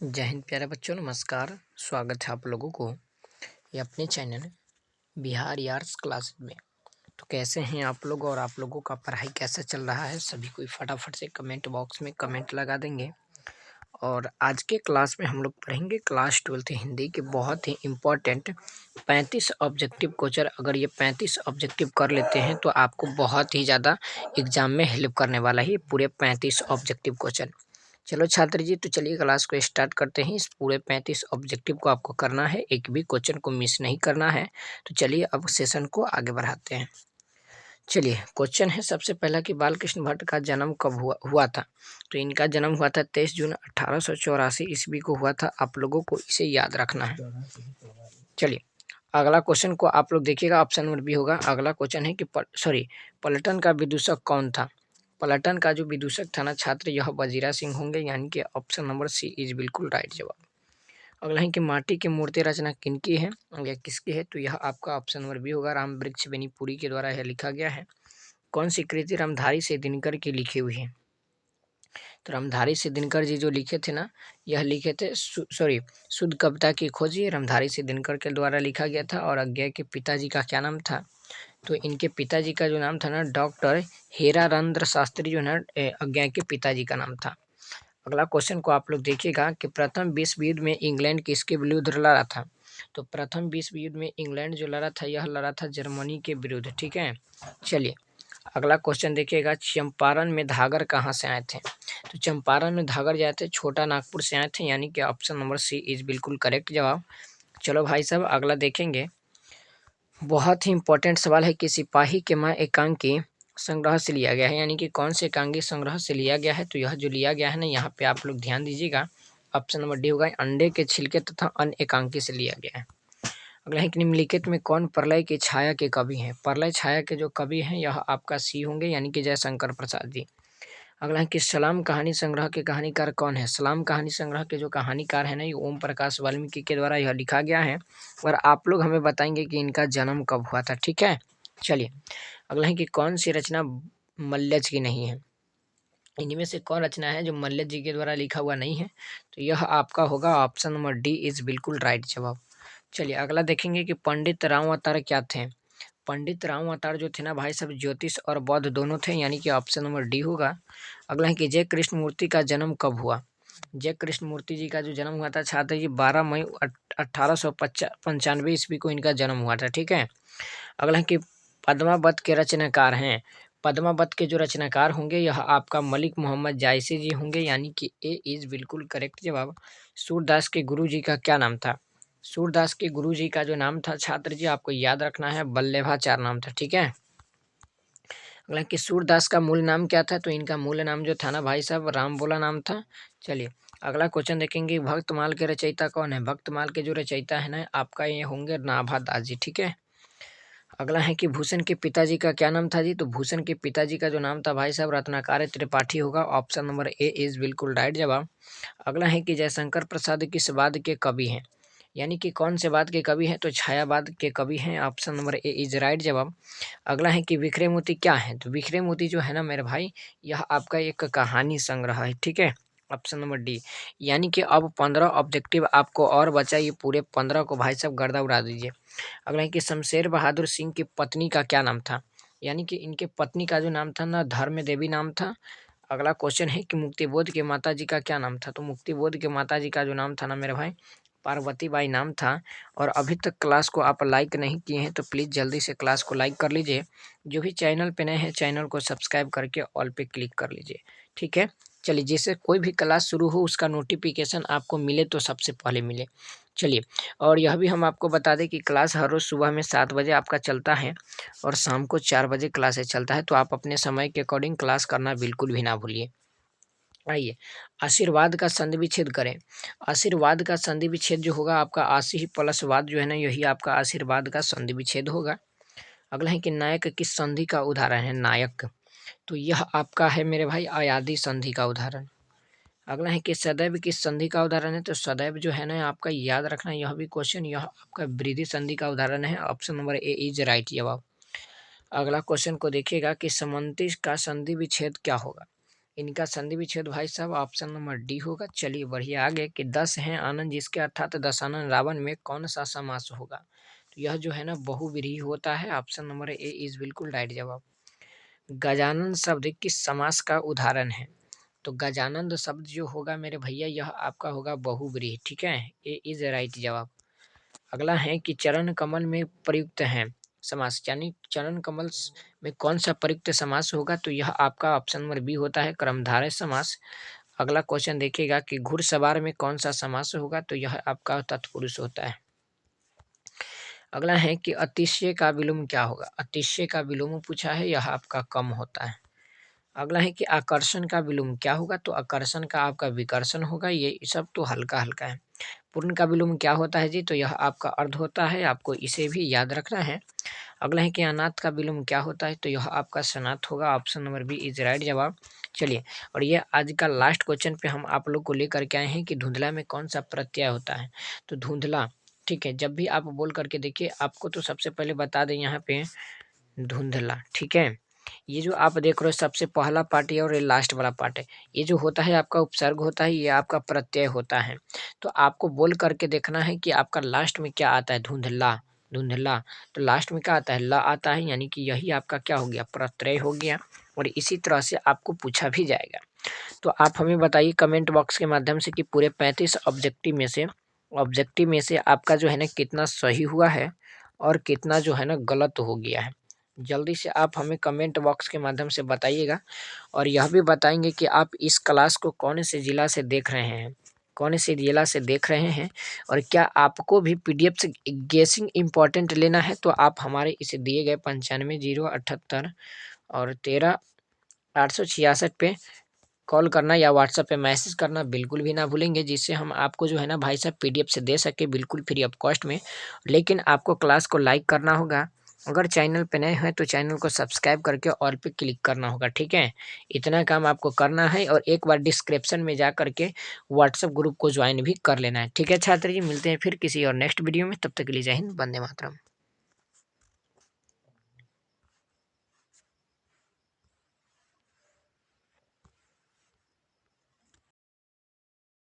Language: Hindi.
जय हिंद प्यारे बच्चों, नमस्कार। स्वागत है आप लोगों को ये अपने चैनल बिहार यार्स क्लासेस में। तो कैसे हैं आप लोग और आप लोगों का पढ़ाई कैसा चल रहा है? सभी कोई फटाफट से कमेंट बॉक्स में कमेंट लगा देंगे। और आज के क्लास में हम लोग पढ़ेंगे क्लास 12th हिंदी के बहुत ही इम्पोर्टेंट 35 ऑब्जेक्टिव क्वेश्चन। अगर ये 35 ऑब्जेक्टिव कर लेते हैं तो आपको बहुत ही ज़्यादा एग्जाम में हेल्प करने वाला है पूरे 35 ऑब्जेक्टिव क्वेश्चन। चलो छात्र जी, तो चलिए क्लास को स्टार्ट करते हैं। इस पूरे 35 ऑब्जेक्टिव को आपको करना है, एक भी क्वेश्चन को मिस नहीं करना है। तो चलिए अब सेशन को आगे बढ़ाते हैं। चलिए क्वेश्चन है सबसे पहला कि बाल कृष्ण भट्ट का जन्म कब हुआ था? तो इनका जन्म हुआ था 23 जून 1884 ईस्वी को हुआ था। आप लोगों को इसे याद रखना है। चलिए अगला क्वेश्चन को आप लोग देखिएगा, ऑप्शन नंबर बी होगा। अगला क्वेश्चन है कि पलटन का विदूषक कौन था? पलटन का जो विदूषक था ना छात्र, यह वजीरा सिंह होंगे, यानी कि ऑप्शन नंबर सी इज बिल्कुल राइट जवाब। अगला है कि माटी की मूर्ति रचना किनकी है या किसकी है? तो यह आपका ऑप्शन नंबर बी होगा। राम वृक्ष बेनीपुरी के द्वारा यह लिखा गया है। कौन सी कृति रामधारी से दिनकर की लिखी हुई है? तो रामधारी से दिनकर जी जो लिखे थे ना, यह लिखे थे शुद्ध कविता की खोज, ये रामधारी से दिनकर के द्वारा लिखा गया था। और अज्ञा के पिताजी का क्या नाम था? तो इनके पिताजी का जो नाम था ना, डॉक्टर हेरानंद शास्त्री जो है अज्ञा के पिताजी का नाम था। अगला क्वेश्चन को आप लोग देखिएगा कि प्रथम विश्व युद्ध में इंग्लैंड किसके विरुद्ध लड़ा था? तो प्रथम विश्व युद्ध में इंग्लैंड जो लड़ा था, यह लड़ा था जर्मनी के विरुद्ध। ठीक है, चलिए अगला क्वेश्चन देखिएगा, चंपारण में धागर कहाँ से आए थे? तो चंपारण में धागर जाए थे छोटा नागपुर से आए थे, यानी कि ऑप्शन नंबर सी इज बिल्कुल करेक्ट जवाब। चलो भाई साहब अगला देखेंगे। बहुत ही इंपॉर्टेंट सवाल है कि सिपाही के माँ एकांकी संग्रह से लिया गया है, यानी कि कौन से एकांकी संग्रह से लिया गया है? तो यह जो लिया गया है ना, यहाँ पे आप लोग ध्यान दीजिएगा, ऑप्शन नंबर डी होगा। अंडे के छिलके तथा अन्य एकांकी से लिया गया है। अगला है कि निम्नलिखित में कौन प्रलय की छाया के कवि हैं? प्रलय छाया के जो कवि हैं यह आपका सी होंगे, यानी कि जयशंकर प्रसाद जी। अगला है कि सलाम कहानी संग्रह के कहानीकार कौन है? सलाम कहानी संग्रह के जो कहानीकार है ना, ये ओम प्रकाश वाल्मीकि के द्वारा यह लिखा गया है। और आप लोग हमें बताएंगे कि इनका जन्म कब हुआ था। ठीक है, चलिए अगला है कि कौन सी रचना मल्लज की नहीं है? इनमें से कौन रचना है जो मल्लज जी के द्वारा लिखा हुआ नहीं है? तो यह आपका होगा ऑप्शन नंबर डी इज बिल्कुल राइट जवाब। चलिए अगला देखेंगे कि पंडित राम अवतार क्या थे? पंडित राम अवतार जो थे ना भाई साहब, ज्योतिष और बौद्ध दोनों थे, यानी कि ऑप्शन नंबर डी होगा। अगला है कि जय कृष्ण मूर्ति का जन्म कब हुआ? जय कृष्ण मूर्ति जी का जो जन्म हुआ था छात्र जी 12 मई 1895 ईस्वी को इनका जन्म हुआ था। ठीक है, अगला है कि पद्मावत के रचनाकार हैं। पद्मावत के जो रचनाकार होंगे यह आपका मलिक मोहम्मद जायसी जी होंगे, यानी कि ए इज बिल्कुल करेक्ट जवाब। सूरदास के गुरु जी का क्या नाम था? सूरदास के गुरु जी का जो नाम था छात्र जी, आपको याद रखना है, बल्लेभाचार नाम था। ठीक है, अगला कि सूरदास का मूल नाम क्या था? तो इनका मूल नाम जो था ना भाई साहब, राम बोला नाम था। चलिए अगला क्वेश्चन देखेंगे, भक्तमाल के रचयिता कौन है? भक्तमाल के जो रचयिता है ना आपका, ये होंगे नाभा दास जी। ठीक है, अगला है कि भूषण के पिताजी का क्या नाम था जी? तो भूषण के पिताजी का जो नाम था भाई साहब, रत्नाकर त्रिपाठी होगा। ऑप्शन नंबर ए इज बिल्कुल राइट जवाब। अगला है कि जयशंकर प्रसाद किस वाद के कवि हैं? यानी कि कौन से वाद के कवि हैं? तो छायावाद के कवि हैं। Option number A is right जवाब। अगला है कि बिखरे मोती क्या है? तो बिखरे मोती जो है ना मेरे भाई, यह आपका एक कहानी संग्रह है। ठीक है, ऑप्शन नंबर डी। यानी कि अब 15 ऑब्जेक्टिव आपको और बचा, ये पूरे 15 को भाई साहब गर्दा उड़ा दीजिए। अगला है कि शमशेर बहादुर सिंह की पत्नी का क्या नाम था? यानी कि इनके पत्नी का जो नाम था ना, धर्म देवी नाम था। अगला क्वेश्चन है कि मुक्तिबोध के माता जी का क्या नाम था? तो मुक्तिबोध के माता जी का जो नाम था ना मेरे भाई, पार्वती बाई नाम था। और अभी तक क्लास को आप लाइक नहीं किए हैं तो प्लीज़ जल्दी से क्लास को लाइक कर लीजिए। जो भी चैनल पे नए हैं चैनल को सब्सक्राइब करके ऑल पे क्लिक कर लीजिए। ठीक है, चलिए जिससे कोई भी क्लास शुरू हो उसका नोटिफिकेशन आपको मिले तो सबसे पहले मिले। चलिए, और यह भी हम आपको बता दें कि क्लास हर रोज़ सुबह में 7 बजे आपका चलता है और शाम को 4 बजे क्लासेस चलता है। तो आप अपने समय के अकॉर्डिंग क्लास करना बिल्कुल भी ना भूलिए। आइए आशीर्वाद का संधि विच्छेद करें। आशीर्वाद का संधि विच्छेद जो होगा आपका आशी ही प्लस वाद जो है ना, यही आपका आशीर्वाद का संधि विच्छेद होगा। अगला है कि नायक किस संधि का उदाहरण है? नायक, तो यह आपका है मेरे भाई अयादी संधि का उदाहरण। अगला है कि सदैव किस संधि का उदाहरण है? तो सदैव जो है ना आपका याद रखना, यह भी क्वेश्चन, यह आपका वृद्धि संधि का उदाहरण है। Option number A is right जवाब। अगला क्वेश्चन को देखिएगा कि समंति का संधि विच्छेद क्या होगा? इनका संधि विच्छेद भाई साहब ऑप्शन नंबर डी होगा। चलिए बढ़िया, आगे कि 10 हैं आनंद जिसके अर्थात दशानन रावण में कौन सा समास होगा? तो यह जो है ना बहुव्रीहि होता है। ऑप्शन नंबर ए इज बिल्कुल राइट जवाब। गजानन शब्द किस समास का उदाहरण है? तो गजानंद शब्द जो होगा मेरे भैया यह आपका होगा बहुव्रीहि। ठीक है, ए इज राइट जवाब। अगला है कि चरण कमल में प्रयुक्त है समास, यानी चरण कमल में कौन सा प्रयुक्त समास होगा? तो यह आपका ऑप्शन नंबर बी होता है, कर्मधारय समास। अगला क्वेश्चन देखिएगा कि घुड़सवार में कौन सा समास होगा? तो यह आपका तत्पुरुष होता है। अगला है कि अतिशय का विलोम क्या होगा? अतिशय का विलोम पूछा है, यह आपका कम होता है। अगला है कि आकर्षण का विलोम क्या होगा? तो आकर्षण का आपका विकर्षण होगा। ये सब तो हल्का हल्का है। पूर्ण का विलोम क्या होता है जी? तो यह आपका अर्ध होता है, आपको इसे भी याद रखना है। अगला है कि अनाथ का विलोम क्या होता है? तो यह आपका सनाथ होगा। Option number B is right जवाब। चलिए, और ये आज का लास्ट क्वेश्चन पे हम आप लोग को लेकर के आए हैं कि धुंधला में कौन सा प्रत्यय होता है? तो धुंधला, ठीक है, जब भी आप बोल करके देखिए, आपको तो सबसे पहले बता दें यहाँ पे धुंधला, ठीक है। ये जो आप देख रहे हो सबसे पहला पार्ट है और ये लास्ट वाला पार्ट है, ये जो होता है आपका उपसर्ग होता है, ये आपका प्रत्यय होता है। तो आपको बोल करके देखना है कि आपका लास्ट में क्या आता है? धुंधला, धुंधला। तो लास्ट में क्या आता है? ला आता है, यानी कि यही आपका क्या हो गया? प्रत्यय हो गया। और इसी तरह से आपको पूछा भी जाएगा। तो आप हमें बताइए कमेंट बॉक्स के माध्यम से कि पूरे 35 ऑब्जेक्टिव में से आपका जो है ना कितना सही हुआ है और कितना जो है ना गलत हो गया है। जल्दी से आप हमें कमेंट बॉक्स के माध्यम से बताइएगा। और यह भी बताएंगे कि आप इस क्लास को कौन से ज़िला से देख रहे हैं, कौन से जिला से देख रहे हैं। और क्या आपको भी पीडीएफ से गेसिंग इम्पोर्टेंट लेना है? तो आप हमारे इसे दिए गए 95 078 और 13 866 पे कॉल करना या व्हाट्सएप पे मैसेज करना बिल्कुल भी ना भूलेंगे, जिससे हम आपको जो है ना भाई साहब पीडीएफ से दे सके बिल्कुल फ्री ऑफ कॉस्ट में। लेकिन आपको क्लास को लाइक करना होगा। अगर चैनल पे नए हैं तो चैनल को सब्सक्राइब करके ऑल पे क्लिक करना होगा, ठीक है। इतना काम आपको करना है और एक बार डिस्क्रिप्शन में जा करके व्हाट्सएप ग्रुप को ज्वाइन भी कर लेना है, ठीक है छात्र जी। मिलते हैं फिर किसी और नेक्स्ट वीडियो में, तब तक के लिए जय हिंद, वंदे मातरम।